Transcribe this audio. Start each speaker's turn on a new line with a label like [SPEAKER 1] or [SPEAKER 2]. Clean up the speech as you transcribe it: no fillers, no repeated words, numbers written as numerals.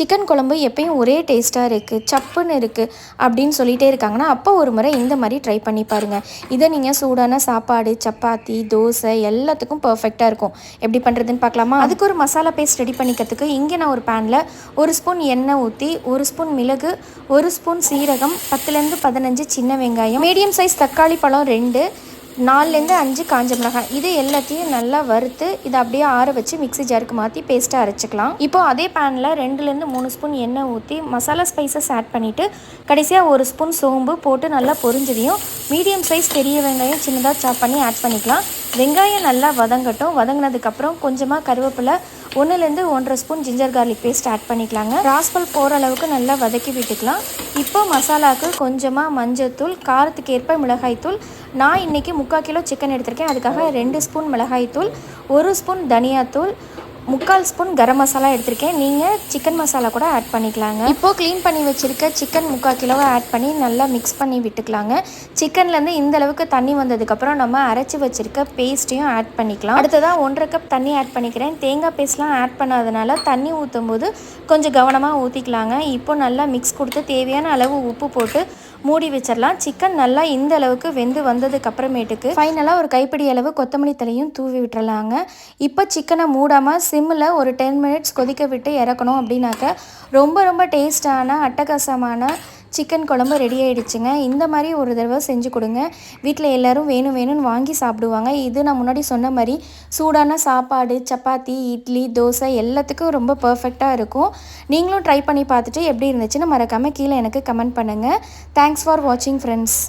[SPEAKER 1] Chicken குழம்பு எப்பயும் ஒரே டேஸ்ட்டாக இருக்குது, சப்புன்னு இருக்குது அப்படின்னு சொல்லிகிட்டே இருக்காங்கன்னா, அப்போ ஒரு முறை இந்த மாதிரி ட்ரை பண்ணி பாருங்கள். இதை நீங்கள் சூடான சாப்பாடு, சப்பாத்தி, தோசை எல்லாத்துக்கும் பர்ஃபெக்டாக இருக்கும். எப்படி பண்ணுறதுன்னு பார்க்கலாமா? அதுக்கு ஒரு மசாலா பேஸ்ட் ரெடி பண்ணிக்கிறதுக்கு இங்கே நான் ஒரு பேனில் 1 ஸ்பூன் எண்ணெய் ஊற்றி 1 ஸ்பூன் மிளகு, 1 ஸ்பூன் சீரகம், 10லேருந்து 15 சின்ன வெங்காயம், மீடியம் சைஸ் தக்காளி பழம் 2, 4லேருந்து 5 காஞ்ச மிளகாய், இது எல்லாத்தையும் நல்லா வறுத்து இதை அப்படியே ஆற வச்சு மிக்ஸி ஜாருக்கு மாற்றி பேஸ்ட்டாக அரைச்சிக்கலாம். இப்போது அதே பேனில் 2லேருந்து 3 ஸ்பூன் எண்ணெய் ஊற்றி மசாலா ஸ்பைசஸ் ஆட் பண்ணிவிட்டு கடைசியாக 1 ஸ்பூன் சோம்பு போட்டு நல்லா பொரிஞ்சதையும் மீடியம் சைஸ் பெரிய வெங்காயம் சின்னதாக சாப் பண்ணி ஆட் பண்ணிக்கலாம். வெங்காயம் நல்லா வதங்கட்டும். வதங்கினதுக்கப்புறம் கொஞ்சமாக கருவேப்பிலை, 1லேருந்து 1.5 spoon ginger garlic paste add பண்ணிக்கலாங்க. ராஸ்பல் போகிற அளவுக்கு நல்லா வதக்கி விட்டுக்கலாம். இப்போ மசாலாவுக்கு கொஞ்சமாக மஞ்சள்தூள், காரத்துக்கு ஏற்ப மிளகாய்த்தூள். நான் இன்றைக்கி 3/4 கிலோ சிக்கன் எடுத்திருக்கேன். அதுக்காக 2 ஸ்பூன் மிளகாய்த்தூள், 1 ஸ்பூன் தனியாத்தூள், 3/4 ஸ்பூன் கரம் மசாலா எடுத்திருக்கேன். நீங்கள் சிக்கன் மசாலா கூட ஆட் பண்ணிக்கலாங்க. இப்போது க்ளீன் பண்ணி வச்சுருக்க சிக்கன் 3/4 கிலோவை ஆட் பண்ணி நல்லா மிக்ஸ் பண்ணி விட்டுக்கலாங்க. சிக்கன்லேருந்து இந்த அளவுக்கு தண்ணி வந்ததுக்கப்புறம் நம்ம அரைச்சி வச்சுருக்க பேஸ்ட்டையும் ஆட் பண்ணிக்கலாம். அடுத்ததாக 1/2 கப் தண்ணி ஆட் பண்ணிக்கிறேன். தேங்காய் பேஸ்ட்லாம் ஆட் பண்ணாதனால தண்ணி ஊற்றும் போது கொஞ்சம் கவனமாக ஊற்றிக்கலாங்க. இப்போ நல்லா மிக்ஸ் கொடுத்து தேவையான அளவு உப்பு போட்டு மூடி வச்சிடலாம். சிக்கன் நல்லா இந்த அளவுக்கு வெந்து வந்ததுக்கு அப்புறமேட்டுக்கு ஃபைனலாக ஒரு கைப்பிடி அளவு கொத்தமல்லி தலையும் தூவி விட்டுறலாங்க. இப்போ சிக்கனை மூடாமல் சிம்மில் ஒரு 10 மினிட்ஸ் கொதிக்க விட்டு இறக்கணும். அப்படின்னாக்க ரொம்ப டேஸ்டான அட்டகாசமான சிக்கன் குழம்பு ரெடி ஆகிடுச்சுங்க. இந்த மாதிரி ஒரு தடவை செஞ்சு கொடுங்க. வீட்டில் எல்லோரும் வேணும்னு வாங்கி சாப்பிடுவாங்க. இது நான் முன்னாடி சொன்ன மாதிரி சூடான சாப்பாடு, சப்பாத்தி, இட்லி, தோசை எல்லாத்துக்கும் ரொம்ப பர்ஃபெக்டாக இருக்கும். நீங்களும் ட்ரை பண்ணி பார்த்துட்டு எப்படி இருந்துச்சுன்னு மறக்காமல் கீழே எனக்கு கமெண்ட் பண்ணுங்கள். தேங்க்ஸ் ஃபார் வாட்சிங் ஃப்ரெண்ட்ஸ்.